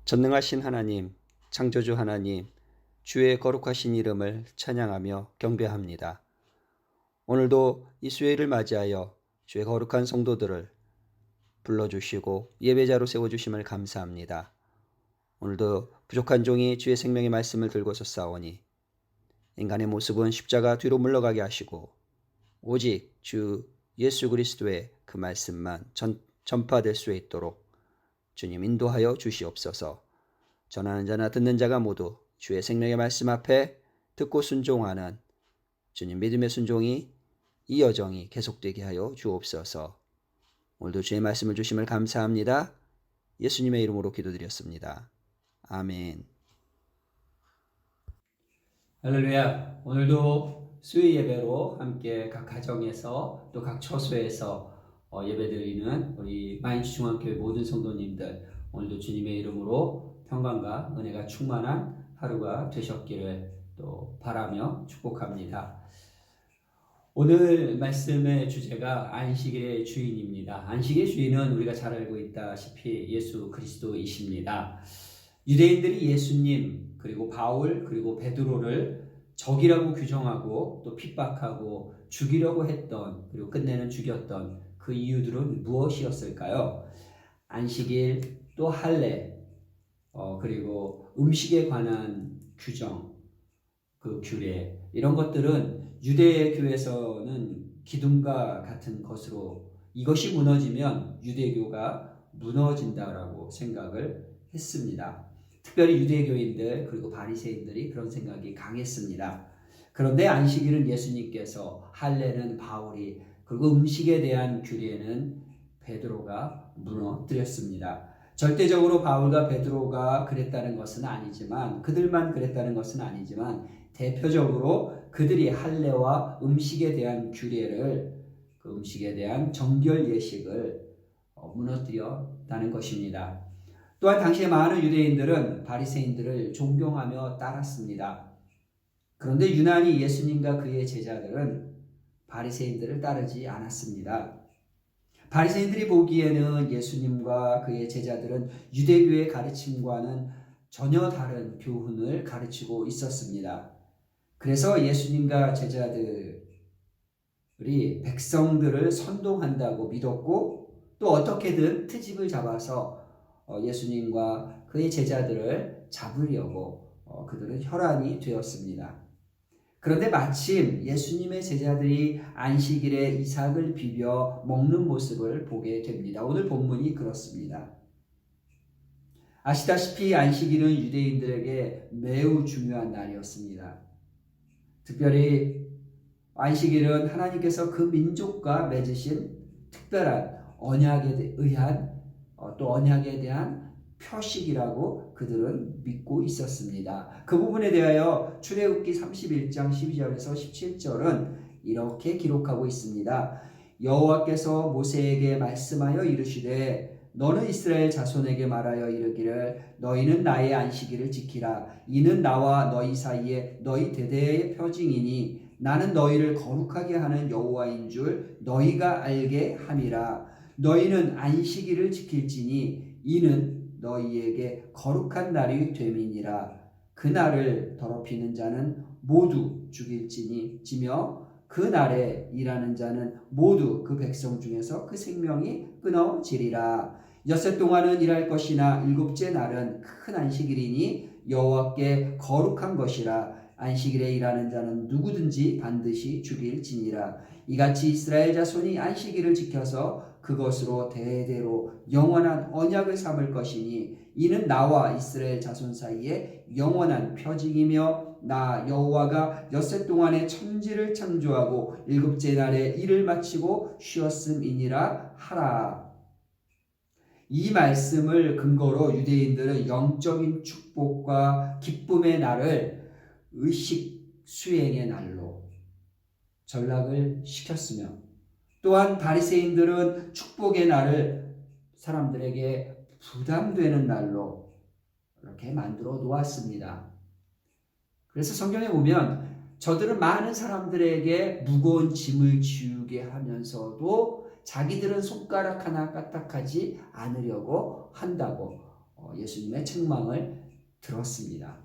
전능하신 하나님, 창조주 하나님, 주의 거룩하신 이름을 찬양하며 경배합니다. 오늘도 이 수요일을 맞이하여 주의 거룩한 성도들을 불러주시고 예배자로 세워주심을 감사합니다. 오늘도 부족한 종이 주의 생명의 말씀을 들고서 싸우니 인간의 모습은 십자가 뒤로 물러가게 하시고 오직 주 예수 그리스도의 그 말씀만 전파될 수 있도록 주님 인도하여 주시옵소서. 전하는 자나 듣는 자가 모두 주의 생명의 말씀 앞에 듣고 순종하는 주님 믿음의 순종이 이 여정이 계속되게 하여 주옵소서. 오늘도 주의 말씀을 주심을 감사합니다. 예수님의 이름으로 기도드렸습니다. 아멘. 할렐루야. 오늘도 수요 예배로 함께 각 가정에서 또 각 처소에서 예배드리는 우리 마인주중앙교회 모든 성도님들, 오늘도 주님의 이름으로 평강과 은혜가 충만한 하루가 되셨기를 또 바라며 축복합니다. 오늘 말씀의 주제가 안식일의 주인입니다. 안식의 주인은 우리가 잘 알고 있다시피 예수 그리스도이십니다. 유대인들이 예수님 그리고 바울 그리고 베드로를 적이라고 규정하고 또 핍박하고 죽이려고 했던, 그리고 끝내는 죽였던 그 이유들은 무엇이었을까요? 안식일, 또 할례, 그리고 음식에 관한 규정, 그 규례, 이런 것들은 유대교에서는 기둥과 같은 것으로, 이것이 무너지면 유대교가 무너진다라고 생각을 했습니다. 특별히 유대교인들 그리고 바리새인들이 그런 생각이 강했습니다. 그런데 안식일은 예수님께서, 할례는 바울이, 그리고 음식에 대한 규례는 베드로가 무너뜨렸습니다. 절대적으로 바울과 베드로가 그랬다는 것은 아니지만, 그들만 그랬다는 것은 아니지만, 대표적으로 그들이 할례와 음식에 대한 규례를, 그 음식에 대한 정결 예식을 무너뜨렸다는 것입니다. 또한 당시에 많은 유대인들은 바리새인들을 존경하며 따랐습니다. 그런데 유난히 예수님과 그의 제자들은 바리새인들을 따르지 않았습니다. 바리새인들이 보기에는 예수님과 그의 제자들은 유대교의 가르침과는 전혀 다른 교훈을 가르치고 있었습니다. 그래서 예수님과 제자들이 백성들을 선동한다고 믿었고, 또 어떻게든 트집을 잡아서 예수님과 그의 제자들을 잡으려고 그들은 혈안이 되었습니다. 그런데 마침 예수님의 제자들이 안식일에 이삭을 비벼 먹는 모습을 보게 됩니다. 오늘 본문이 그렇습니다. 아시다시피 안식일은 유대인들에게 매우 중요한 날이었습니다. 특별히 안식일은 하나님께서 그 민족과 맺으신 특별한 언약에 의한 또 언약에 대한 표식이라고 그들은 믿고 있었습니다. 그 부분에 대하여 출애굽기 31장 12절에서 17절은 이렇게 기록하고 있습니다. 여호와께서 모세에게 말씀하여 이르시되 너는 이스라엘 자손에게 말하여 이르기를 너희는 나의 안식일을 지키라. 이는 나와 너희 사이에 너희 대대의 표징이니 나는 너희를 거룩하게 하는 여호와인 줄 너희가 알게 함이라. 너희는 안식일을 지킬지니 이는 너희에게 거룩한 날이 됨이니라. 그 날을 더럽히는 자는 모두 죽일지니 지며 그 날에 일하는 자는 모두 그 백성 중에서 그 생명이 끊어지리라. 엿새 동안은 일할 것이나 일곱째 날은 큰 안식일이니 여호와께 거룩한 것이라. 안식일에 일하는 자는 누구든지 반드시 죽일지니라. 이같이 이스라엘 자손이 안식일을 지켜서 그것으로 대대로 영원한 언약을 삼을 것이니 이는 나와 이스라엘 자손 사이에 영원한 표징이며 나 여호와가 엿새 동안에 천지를 창조하고 일곱째 날에 일을 마치고 쉬었음이니라 하라. 이 말씀을 근거로 유대인들은 영적인 축복과 기쁨의 날을 의식 수행의 날로 전락을 시켰으며, 또한 바리새인들은 축복의 날을 사람들에게 부담되는 날로 이렇게 만들어 놓았습니다. 그래서 성경에 보면 저들은 많은 사람들에게 무거운 짐을 지우게 하면서도 자기들은 손가락 하나 까딱하지 않으려고 한다고 예수님의 책망을 들었습니다.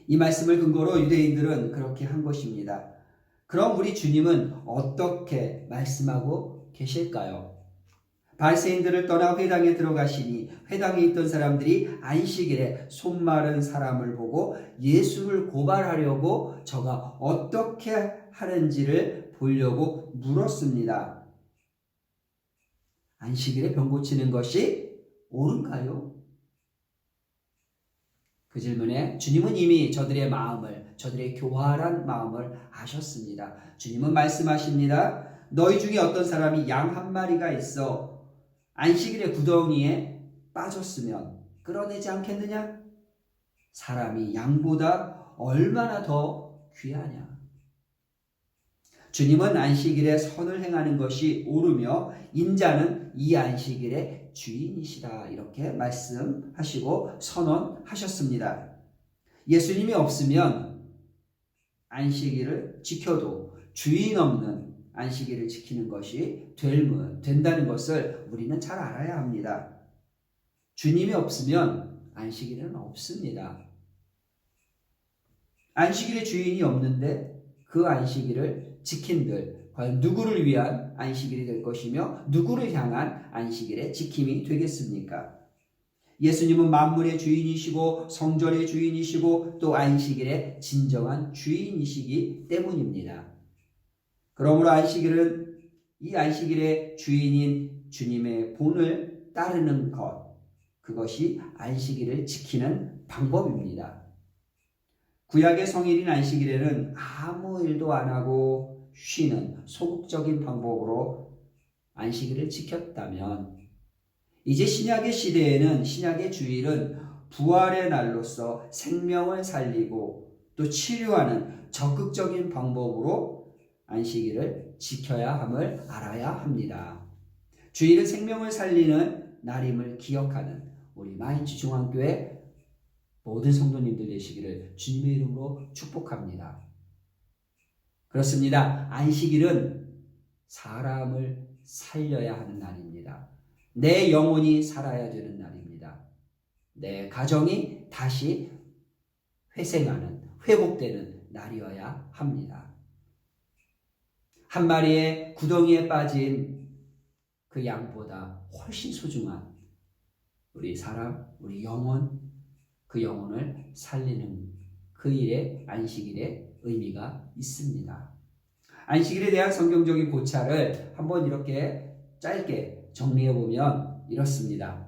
이 말씀을 근거로 유대인들은 그렇게 한 것입니다. 그럼 우리 주님은 어떻게 말씀하고 계실까요? 바리새인들을 떠나 회당에 들어가시니 회당에 있던 사람들이 안식일에 손 마른 사람을 보고 예수를 고발하려고 저가 어떻게 하는지를 보려고 물었습니다. 안식일에 병 고치는 것이 옳은가요? 그 질문에 주님은 이미 저들의 마음을, 저들의 교활한 마음을 아셨습니다. 주님은 말씀하십니다. 너희 중에 어떤 사람이 양 한 마리가 있어 안식일에 구덩이에 빠졌으면 끌어내지 않겠느냐? 사람이 양보다 얼마나 더 귀하냐? 주님은 안식일에 선을 행하는 것이 옳으며 인자는 이 안식일의 주인이시라 이렇게 말씀하시고 선언하셨습니다. 예수님이 없으면 안식일을 지켜도 주인 없는 안식일을 지키는 것이 된다는 것을 우리는 잘 알아야 합니다. 주님이 없으면 안식일은 없습니다. 안식일의 주인이 없는데 그 안식일을 지킨들 과연 누구를 위한 안식일이 될 것이며 누구를 향한 안식일의 지킴이 되겠습니까? 예수님은 만물의 주인이시고 성전의 주인이시고 또 안식일의 진정한 주인이시기 때문입니다. 그러므로 안식일은 이 안식일의 주인인 주님의 본을 따르는 것, 그것이 안식일을 지키는 방법입니다. 구약의 성일인 안식일에는 아무 일도 안 하고 쉬는 소극적인 방법으로 안식일을 지켰다면 이제 신약의 시대에는 신약의 주일은 부활의 날로서 생명을 살리고 또 치료하는 적극적인 방법으로 안식일을 지켜야 함을 알아야 합니다. 주일은 생명을 살리는 날임을 기억하는 우리 마인츠 중앙교회 모든 성도님들 되시기를 주님의 이름으로 축복합니다. 그렇습니다. 안식일은 사람을 살려야 하는 날입니다. 내 영혼이 살아야 되는 날입니다. 내 가정이 다시 회생하는, 회복되는 날이어야 합니다. 한 마리의 구덩이에 빠진 그 양보다 훨씬 소중한 우리 사람, 우리 영혼, 그 영혼을 살리는 그 일에 안식일의 의미가 있습니다. 안식일에 대한 성경적인 고찰을 한번 이렇게 짧게 정리해보면 이렇습니다.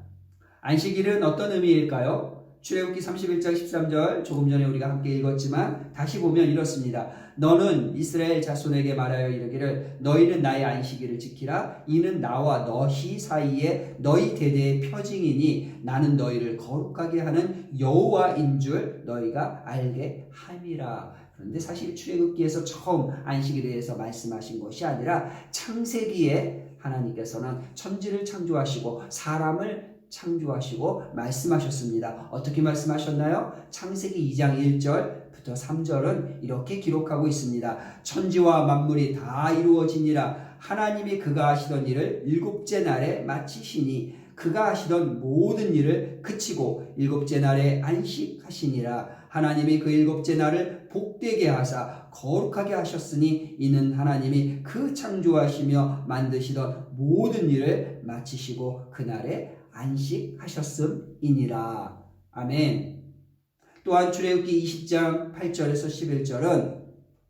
안식일은 어떤 의미일까요? 출애굽기 31장 13절 조금 전에 우리가 함께 읽었지만 다시 보면 이렇습니다. 너는 이스라엘 자손에게 말하여 이르기를 너희는 나의 안식일을 지키라. 이는 나와 너희 사이에 너희 대대의 표징이니 나는 너희를 거룩하게 하는 여호와인 줄 너희가 알게 함이라. 그런데 사실 출애굽기에서 처음 안식일에 대해서 말씀하신 것이 아니라 창세기에 하나님께서는 천지를 창조하시고 사람을 창조하시고 말씀하셨습니다. 어떻게 말씀하셨나요? 창세기 2장 1절부터 3절은 이렇게 기록하고 있습니다. 천지와 만물이 다 이루어지니라. 하나님이 그가 하시던 일을 일곱째 날에 마치시니 그가 하시던 모든 일을 그치고 일곱째 날에 안식하시니라. 하나님이 그 일곱째 날을 복되게 하사 거룩하게 하셨으니 이는 하나님이 그 창조하시며 만드시던 모든 일을 마치시고 그날에 안식하셨음이니라. 아멘. 또한 출애굽기 20장 8절에서 11절은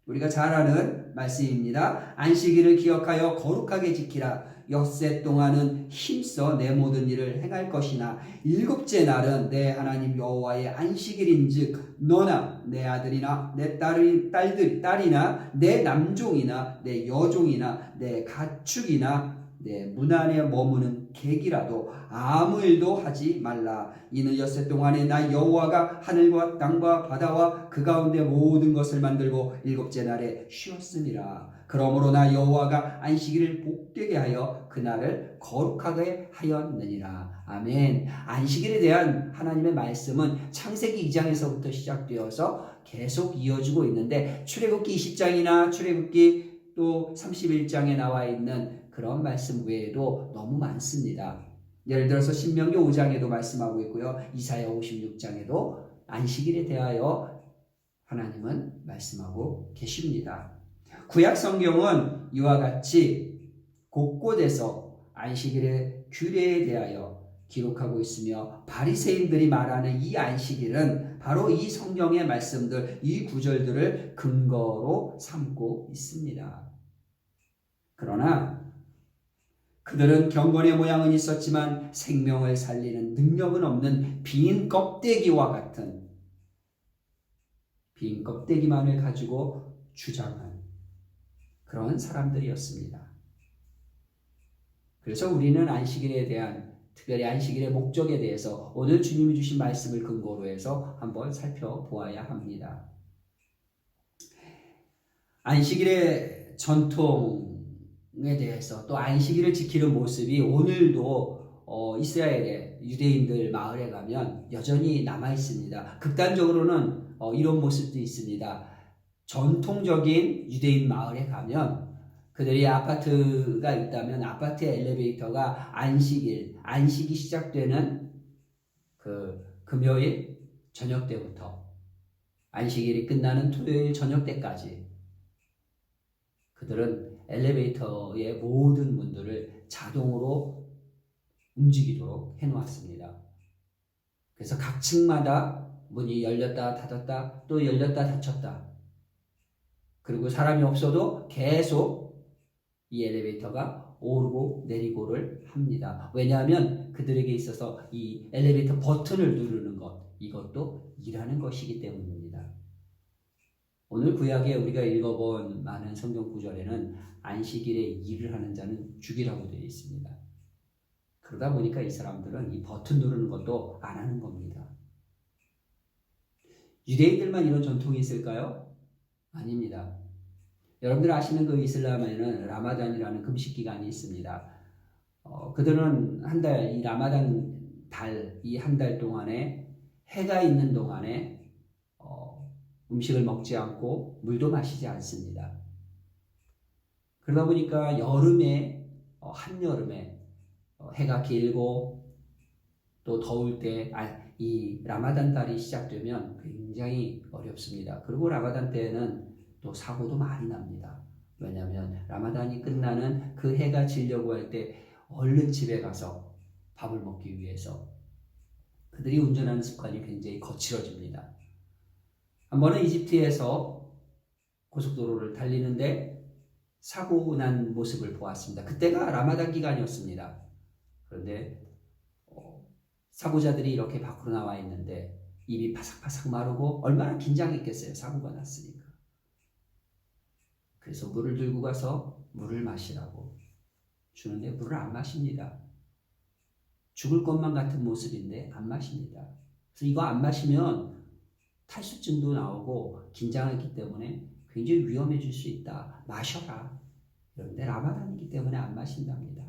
우리가 잘 아는 말씀입니다. 안식일을 기억하여 거룩하게 지키라. 엿새 동안은 힘써 내 모든 일을 행할 것이나 일곱째 날은 내 하나님 여호와의 안식일인즉 너나 내 아들이나 내 딸이나 내 남종이나 내 여종이나 내 가축이나 내 문 안에 머무는 객이라도 아무 일도 하지 말라. 이는 엿새 동안에 나 여호와가 하늘과 땅과 바다와 그 가운데 모든 것을 만들고 일곱째 날에 쉬었음이라. 그러므로 나 여호와가 안식일을 복되게 하여 그날을 거룩하게 하였느니라. 아멘. 안식일에 대한 하나님의 말씀은 창세기 2장에서부터 시작되어서 계속 이어지고 있는데 출애굽기 20장이나 출애굽기 또 31장에 나와 있는 그런 말씀 외에도 너무 많습니다. 예를 들어서 신명기 5장에도 말씀하고 있고요. 이사야 56장에도 안식일에 대하여 하나님은 말씀하고 계십니다. 구약 성경은 이와 같이 곳곳에서 안식일의 규례에 대하여 기록하고 있으며 바리새인들이 말하는 이 안식일은 바로 이 성경의 말씀들, 이 구절들을 근거로 삼고 있습니다. 그러나 그들은 경건의 모양은 있었지만 생명을 살리는 능력은 없는 빈 껍데기와 같은 빈 껍데기만을 가지고 주장한 그런 사람들이었습니다. 그래서 우리는 안식일에 대한, 특별히 안식일의 목적에 대해서 오늘 주님이 주신 말씀을 근거로 해서 한번 살펴보아야 합니다. 안식일의 전통에 대해서 또 안식일을 지키는 모습이 오늘도 이스라엘의 유대인들 마을에 가면 여전히 남아 있습니다. 극단적으로는 이런 모습도 있습니다. 전통적인 유대인 마을에 가면 그들이 아파트가 있다면 아파트의 엘리베이터가 안식이 시작되는 그 금요일 저녁 때부터 안식일이 끝나는 토요일 저녁 때까지 그들은 엘리베이터의 모든 문들을 자동으로 움직이도록 해놓았습니다. 그래서 각 층마다 문이 열렸다 닫았다 또 열렸다 닫혔다. 그리고 사람이 없어도 계속 이 엘리베이터가 오르고 내리고를 합니다. 왜냐하면 그들에게 있어서 이 엘리베이터 버튼을 누르는 것, 이것도 일하는 것이기 때문입니다. 오늘 구약에 우리가 읽어본 많은 성경 구절에는 안식일에 일을 하는 자는 죽이라고 되어 있습니다. 그러다 보니까 이 사람들은 이 버튼 누르는 것도 안 하는 겁니다. 유대인들만 이런 전통이 있을까요? 아닙니다. 여러분들 아시는 그 이슬람에는 라마단이라는 금식 기간이 있습니다. 그들은 한 달, 이 라마단 달, 이 한 달 동안에 해가 있는 동안에 음식을 먹지 않고 물도 마시지 않습니다. 그러다 보니까 여름에, 한여름에 해가 길고 또 더울 때 이 라마단 달이 시작되면 굉장히 어렵습니다. 그리고 라마단 때에는 또 사고도 많이 납니다. 왜냐하면 라마단이 끝나는 그 해가 지려고 할 때 얼른 집에 가서 밥을 먹기 위해서 그들이 운전하는 습관이 굉장히 거칠어집니다. 한 번은 이집트에서 고속도로를 달리는데 사고 난 모습을 보았습니다. 그때가 라마단 기간이었습니다. 그런데 사고자들이 이렇게 밖으로 나와 있는데 입이 바삭바삭 마르고 얼마나 긴장했겠어요. 사고가 났으니까. 그래서 물을 들고 가서 물을 마시라고 주는데 물을 안 마십니다. 죽을 것만 같은 모습인데 안 마십니다. 그래서 이거 안 마시면 탈수증도 나오고 긴장했기 때문에 굉장히 위험해질 수 있다. 마셔라. 그런데 라마단이기 때문에 안 마신답니다.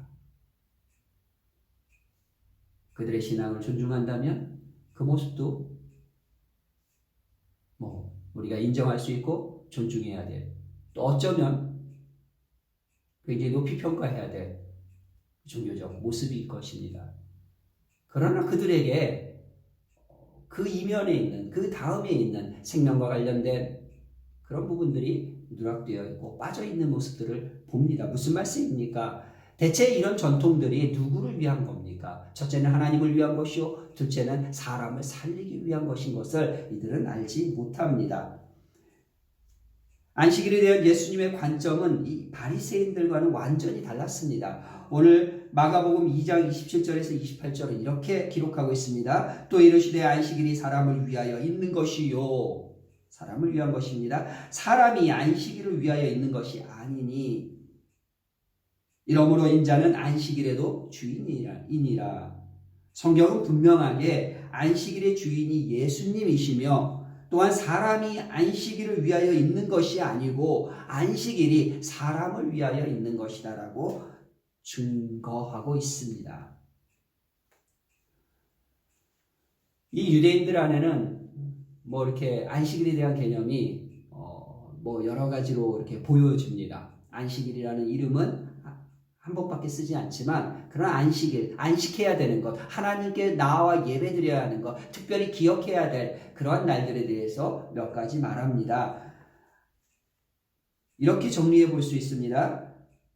그들의 신앙을 존중한다면 그 모습도 우리가 인정할 수 있고 존중해야 될, 또 어쩌면 굉장히 높이 평가해야 될 종교적 모습일 것입니다. 그러나 그들에게 그 이면에 있는, 그 다음에 있는 생명과 관련된 그런 부분들이 누락되어 있고 빠져있는 모습들을 봅니다. 무슨 말씀입니까? 대체 이런 전통들이 누구를 위한 겁니까? 첫째는 하나님을 위한 것이요, 둘째는 사람을 살리기 위한 것인 것을 이들은 알지 못합니다. 안식일에 대한 예수님의 관점은 이 바리새인들과는 완전히 달랐습니다. 오늘 마가복음 2장 27절에서 28절은 이렇게 기록하고 있습니다. 또 이르시되 안식일이 사람을 위하여 있는 것이요, 사람을 위한 것입니다. 사람이 안식일을 위하여 있는 것이 아니니 이러므로 인자는 안식일에도 주인이니라. 성경은 분명하게 안식일의 주인이 예수님이시며 또한 사람이 안식일을 위하여 있는 것이 아니고 안식일이 사람을 위하여 있는 것이다라고 증거하고 있습니다. 이 유대인들 안에는 이렇게 안식일에 대한 개념이 여러 가지로 이렇게 보여집니다. 안식일이라는 이름은 한 번밖에 쓰지 않지만 그런 안식일, 안식해야 되는 것, 하나님께 나와 예배드려야 하는 것, 특별히 기억해야 될 그러한 날들에 대해서 몇 가지 말합니다. 이렇게 정리해 볼 수 있습니다.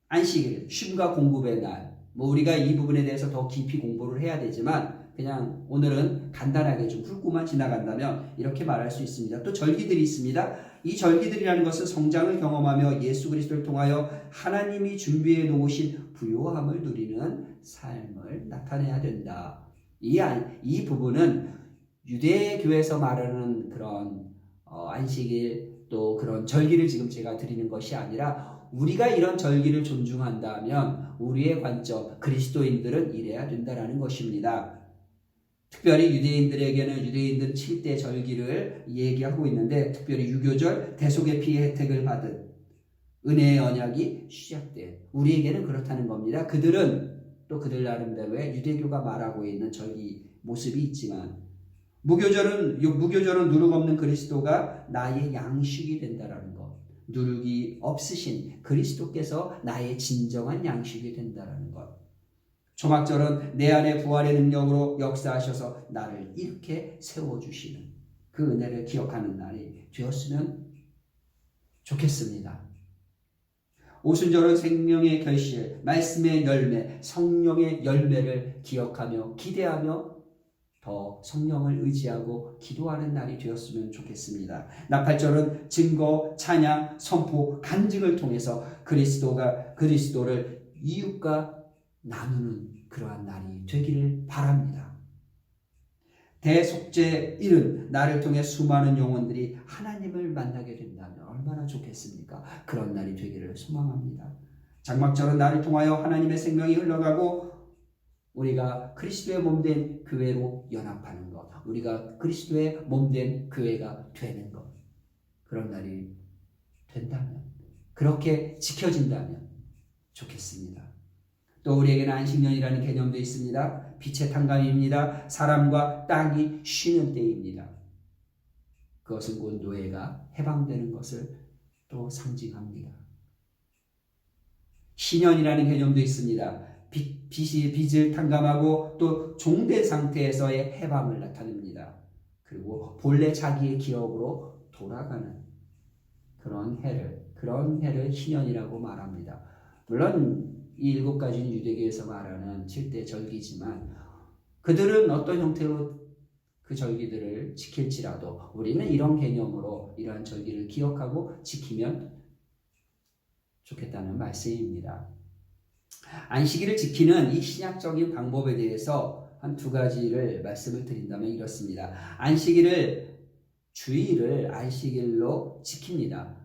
안식일, 쉼과 공급의 날. 우리가 이 부분에 대해서 더 깊이 공부를 해야 되지만 그냥 오늘은 간단하게 좀 훑고만 지나간다면 이렇게 말할 수 있습니다. 또 절기들이 있습니다. 이 절기들이라는 것은 성장을 경험하며 예수 그리스도를 통하여 하나님이 준비해 놓으신 부요함을 누리는 삶을 나타내야 된다. 이 부분은 유대교에서 말하는 그런 안식일 또 그런 절기를 지금 제가 드리는 것이 아니라 우리가 이런 절기를 존중한다면 우리의 관점, 그리스도인들은 이래야 된다라는 것입니다. 특별히 유대인들에게는 유대인들 7대 절기를 얘기하고 있는데 특별히 유교절, 대속의 피의 혜택을 받은 은혜의 언약이 시작된 우리에게는 그렇다는 겁니다. 그들은 또 그들 나름대로의 유대교가 말하고 있는 절기 모습이 있지만 무교절은 누룩 없는 그리스도가 나의 양식이 된다라는 것. 누룩이 없으신 그리스도께서 나의 진정한 양식이 된다라는 것. 초막절은 내 안에 부활의 능력으로 역사하셔서 나를 이렇게 세워주시는 그 은혜를 기억하는 날이 되었으면 좋겠습니다. 오순절은 생명의 결실, 말씀의 열매, 성령의 열매를 기억하며 기대하며 더 성령을 의지하고 기도하는 날이 되었으면 좋겠습니다. 나팔절은 증거, 찬양, 선포, 간증을 통해서 그리스도를 이웃과 나누는 그러한 날이 되기를 바랍니다. 대속죄일은 나를 통해 수많은 영혼들이 하나님을 만나게 된다면 얼마나 좋겠습니까? 그런 날이 되기를 소망합니다. 장막절은 나를 통하여 하나님의 생명이 흘러가고 우리가 그리스도의 몸된 교회로 연합하는 것, 우리가 그리스도의 몸된 교회가 되는 것, 그런 날이 된다면, 그렇게 지켜진다면 좋겠습니다. 또 우리에게는 안식년이라는 개념도 있습니다. 빛의 탕감입니다. 사람과 땅이 쉬는 때입니다. 그것은 곧 노예가 해방되는 것을 또 상징합니다. 신년이라는 개념도 있습니다. 빚을 탕감하고 또 종된 상태에서의 해방을 나타냅니다. 그리고 본래 자기의 기억으로 돌아가는 그런 해를 신년이라고 말합니다. 물론 이 7가지는 유대교에서 말하는 7대 절기지만 그들은 어떤 형태로 그 절기들을 지킬지라도 우리는 이런 개념으로 이러한 절기를 기억하고 지키면 좋겠다는 말씀입니다. 안식일을 지키는 이 신약적인 방법에 대해서 한 2가지를 말씀을 드린다면 이렇습니다. 주일을 안식일로 지킵니다.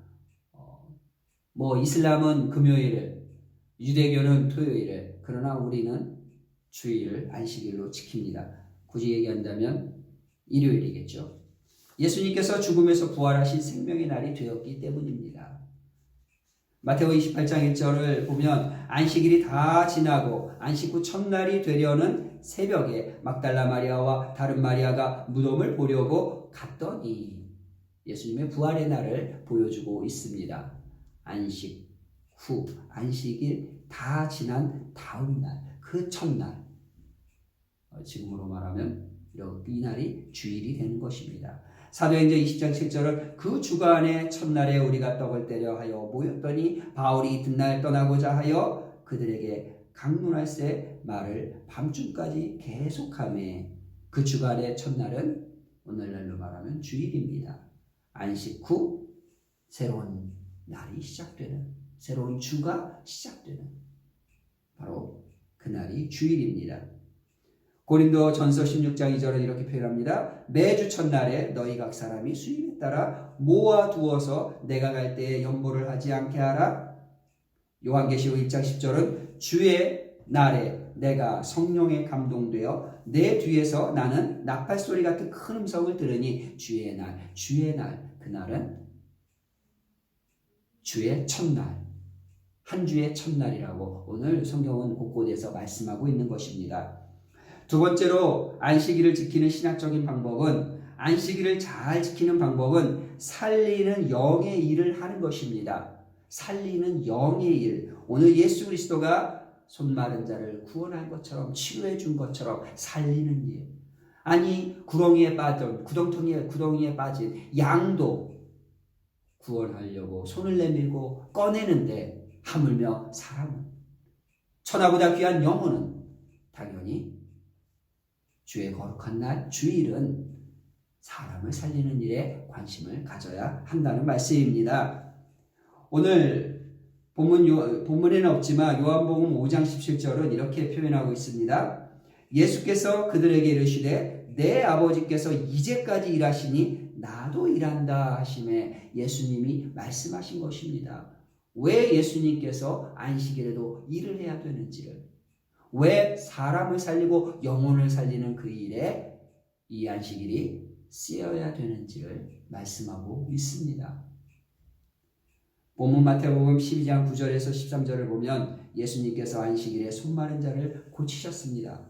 이슬람은 금요일을, 유대교는 토요일을, 그러나 우리는 주일을 안식일로 지킵니다. 굳이 얘기한다면 일요일이겠죠. 예수님께서 죽음에서 부활하신 생명의 날이 되었기 때문입니다. 마태오 28장 1절을 보면 안식일이 다 지나고 안식 후 첫날이 되려는 새벽에 막달라 마리아와 다른 마리아가 무덤을 보려고 갔더니 예수님의 부활의 날을 보여주고 있습니다. 안식 후, 안식일 다 지난 다음 날, 그 첫날, 지금으로 말하면 이 날이 주일이 되는 것입니다. 사도행전 20장 7절은 그 주간의 첫날에 우리가 떡을 떼려 하여 모였더니 바울이 이튿날 떠나고자 하여 그들에게 강론할세 말을 밤중까지 계속하매 그 주간의 첫날은 오늘날로 말하면 주일입니다. 안식 후 새로운 날이 시작되는, 새로운 주가 시작되는 바로 그날이 주일입니다. 고린도 전서 16장 2절은 이렇게 표현합니다. 매주 첫날에 너희 각 사람이 수임에 따라 모아두어서 내가 갈 때에 연보를 하지 않게 하라. 요한계시록 1장 10절은 주의 날에 내가 성령에 감동되어 내 뒤에서 나는 나팔소리 같은 큰 음성을 들으니 주의 날, 그날은 주의 첫날, 한 주의 첫날이라고 오늘 성경은 곳곳에서 말씀하고 있는 것입니다. 2번째로 안식일을 지키는 신학적인 방법은, 안식일을 잘 지키는 방법은 살리는 영의 일을 하는 것입니다. 살리는 영의 일. 오늘 예수 그리스도가 손 마른 자를 구원한 것처럼, 치료해 준 것처럼 살리는 일. 아니, 구덩이에 빠진 양도 구원하려고 손을 내밀고 꺼내는데, 하물며 사람은, 천하보다 귀한 영혼은 당연히 주의 거룩한 날 주일은 사람을 살리는 일에 관심을 가져야 한다는 말씀입니다. 오늘 본문에는 없지만 요한복음 5장 17절은 이렇게 표현하고 있습니다. 예수께서 그들에게 이르시되 내 아버지께서 이제까지 일하시니 나도 일한다 하심에 예수님이 말씀하신 것입니다. 왜 예수님께서 안식일에도 일을 해야 되는지를, 왜 사람을 살리고 영혼을 살리는 그 일에 이 안식일이 쓰여야 되는지를 말씀하고 있습니다. 본문 마태복음 12장 9절에서 13절을 보면 예수님께서 안식일에 손 마른 자를 고치셨습니다.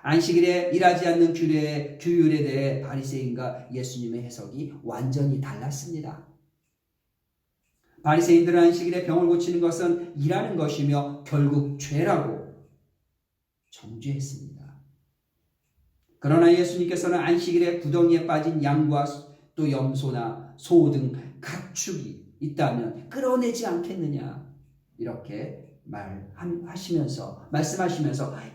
안식일에 일하지 않는 규율에 대해 바리새인과 예수님의 해석이 완전히 달랐습니다. 바리새인들은 안식일에 병을 고치는 것은 일하는 것이며 결국 죄라고 정죄했습니다. 그러나 예수님께서는 안식일에 구덩이에 빠진 양과 또 염소나 소 등 가축이 있다면 끌어내지 않겠느냐, 이렇게 말씀하시면서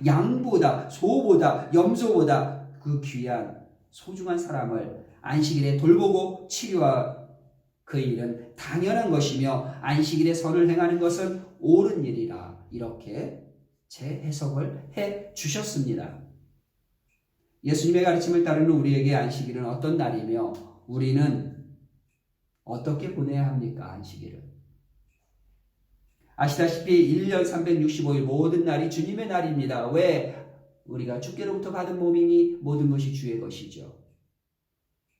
양보다, 소보다, 염소보다 그 귀한 소중한 사람을 안식일에 돌보고 치료하 그 일은 당연한 것이며 안식일에 선을 행하는 것은 옳은 일이라, 이렇게 재해석을 해 주셨습니다. 예수님의 가르침을 따르는 우리에게 안식일은 어떤 날이며 우리는 어떻게 보내야 합니까? 안식일을. 아시다시피 1년 365일 모든 날이 주님의 날입니다. 왜? 우리가 주께로부터 받은 몸이니 모든 것이 주의 것이죠.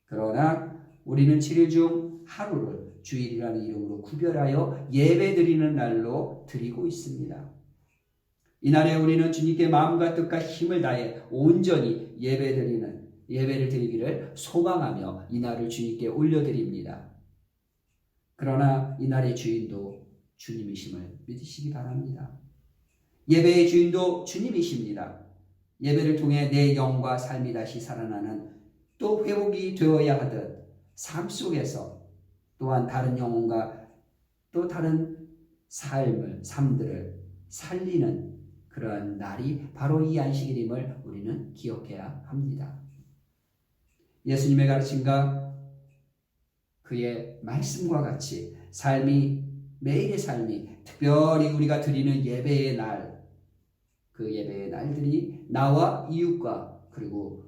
그러나 우리는 7일 중 하루를 주일이라는 이름으로 구별하여 예배드리는 날로 드리고 있습니다. 이날에 우리는 주님께 마음과 뜻과 힘을 다해 온전히 예배를 드리기를 소망하며 이날을 주님께 올려드립니다. 그러나 이날의 주인도 주님이심을 믿으시기 바랍니다. 예배의 주인도 주님이십니다. 예배를 통해 내 영과 삶이 다시 살아나는, 또 회복이 되어야 하듯 삶 속에서 또한 다른 영혼과 또 다른 삶들을 살리는 그러한 날이 바로 이 안식일임을 우리는 기억해야 합니다. 예수님의 가르침과 그의 말씀과 같이 매일의 삶이, 특별히 우리가 드리는 예배의 날, 그 예배의 날들이 나와 이웃과 그리고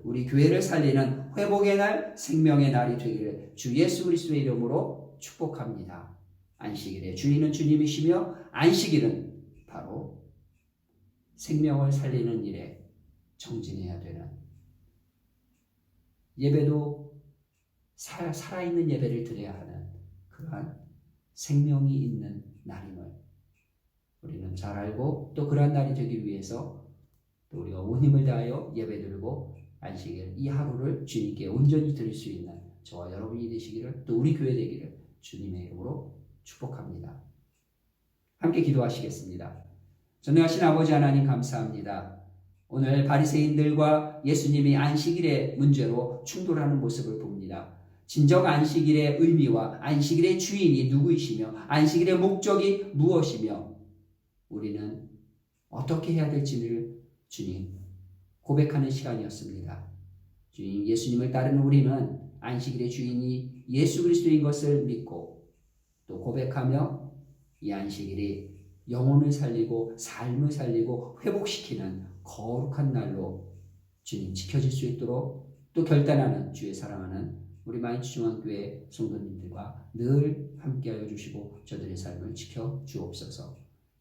우리 교회를 살리는 회복의 날, 생명의 날이 되기를 주 예수 그리스도의 이름으로 축복합니다. 안식일의 주인은 주님이시며 안식일은 바로 생명을 살리는 일에 정진해야 되는, 예배도 살아있는 예배를 드려야 하는 그러한 생명이 있는 날임을 우리는 잘 알고, 또 그러한 날이 되기 위해서 또 우리가 온 힘을 다하여 예배드리고 안식일 이 하루를 주님께 온전히 드릴 수 있는 저와 여러분이 되시기를, 또 우리 교회 되기를 주님의 이름으로 축복합니다. 함께 기도하시겠습니다. 전능하신 아버지 하나님, 감사합니다. 오늘 바리새인들과 예수님이 안식일의 문제로 충돌하는 모습을 봅니다. 진정 안식일의 의미와 안식일의 주인이 누구이시며 안식일의 목적이 무엇이며 우리는 어떻게 해야 될지를 주님 고백하는 시간이었습니다. 주님, 예수님을 따르는 우리는 안식일의 주인이 예수 그리스도인 것을 믿고 또 고백하며 이 안식일이 영혼을 살리고 삶을 살리고 회복시키는 거룩한 날로 주님 지켜질 수 있도록 또 결단하는 주의 사랑하는 우리 마인츠중앙교회 성도님들과 늘 함께하여 주시고 저들의 삶을 지켜 주옵소서.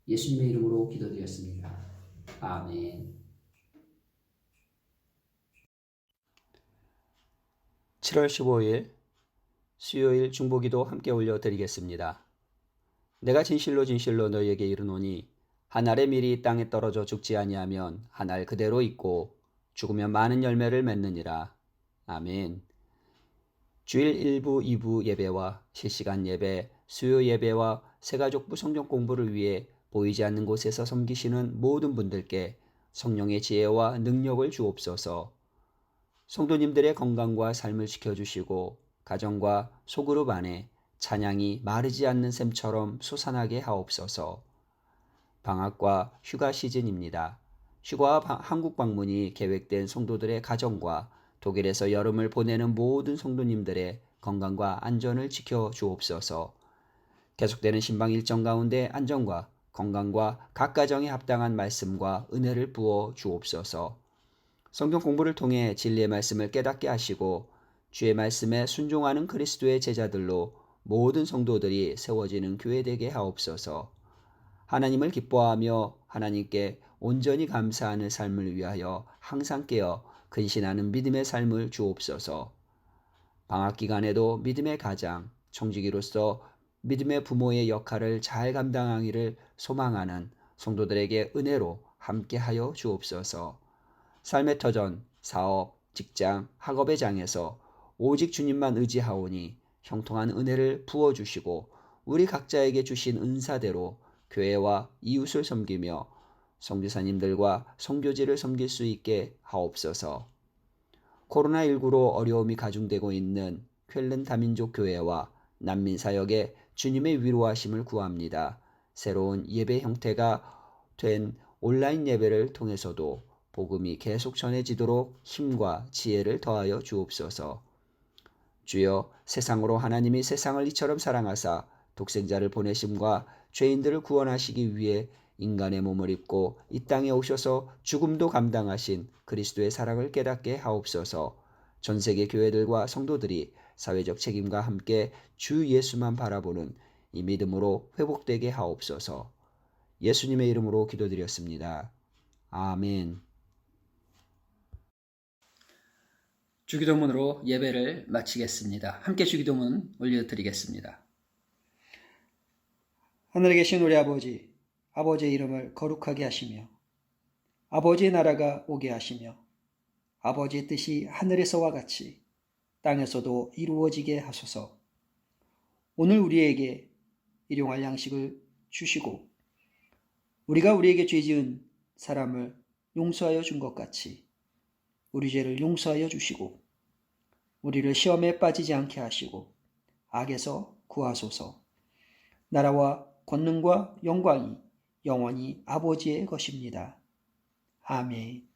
예수님의 이름으로 기도드렸습니다. 아멘. 7월 15일 수요일 중보기도 함께 올려드리겠습니다. 내가 진실로 진실로 너희에게 이르노니 한 알의 밀이 땅에 떨어져 죽지 아니하면 한 알 그대로 있고 죽으면 많은 열매를 맺느니라. 아멘. 주일 1부, 2부 예배와 실시간 예배, 수요 예배와 새가족부 성경 공부를 위해 보이지 않는 곳에서 섬기시는 모든 분들께 성령의 지혜와 능력을 주옵소서. 성도님들의 건강과 삶을 지켜주시고 가정과 소그룹 안에 찬양이 마르지 않는 샘처럼 솟아나게 하옵소서. 방학과 휴가 시즌입니다. 휴가와 한국 방문이 계획된 성도들의 가정과 독일에서 여름을 보내는 모든 성도님들의 건강과 안전을 지켜 주옵소서. 계속되는 신방 일정 가운데 안전과 건강과 각 가정에 합당한 말씀과 은혜를 부어 주옵소서. 성경 공부를 통해 진리의 말씀을 깨닫게 하시고 주의 말씀에 순종하는 그리스도의 제자들로 모든 성도들이 세워지는 교회 되게 하옵소서. 하나님을 기뻐하며 하나님께 온전히 감사하는 삶을 위하여 항상 깨어 근신하는 믿음의 삶을 주옵소서. 방학 기간에도 믿음의 가장, 청지기로서 믿음의 부모의 역할을 잘 감당하기를 소망하는 성도들에게 은혜로 함께하여 주옵소서. 삶의 터전, 사업, 직장, 학업의 장에서 오직 주님만 의지하오니 형통한 은혜를 부어주시고 우리 각자에게 주신 은사대로 교회와 이웃을 섬기며 선교사님들과 선교지를 섬길 수 있게 하옵소서. 코로나19로 어려움이 가중되고 있는 쾰른 다민족 교회와 난민 사역에 주님의 위로하심을 구합니다. 새로운 예배 형태가 된 온라인 예배를 통해서도 복음이 계속 전해지도록 힘과 지혜를 더하여 주옵소서. 주여, 세상으로 하나님이 세상을 이처럼 사랑하사 독생자를 보내심과 죄인들을 구원하시기 위해 인간의 몸을 입고 이 땅에 오셔서 죽음도 감당하신 그리스도의 사랑을 깨닫게 하옵소서. 전 세계 교회들과 성도들이 사회적 책임과 함께 주 예수만 바라보는 이 믿음으로 회복되게 하옵소서. 예수님의 이름으로 기도드렸습니다. 아멘. 주기도문으로 예배를 마치겠습니다. 함께 주기도문 올려드리겠습니다. 하늘에 계신 우리 아버지, 아버지의 이름을 거룩하게 하시며 아버지의 나라가 오게 하시며 아버지의 뜻이 하늘에서와 같이 땅에서도 이루어지게 하소서. 오늘 우리에게 일용할 양식을 주시고 우리가 우리에게 죄 지은 사람을 용서하여 준 것 같이 우리 죄를 용서하여 주시고 우리를 시험에 빠지지 않게 하시고 악에서 구하소서. 나라와 권능과 영광이 영원히 아버지의 것입니다. 아멘.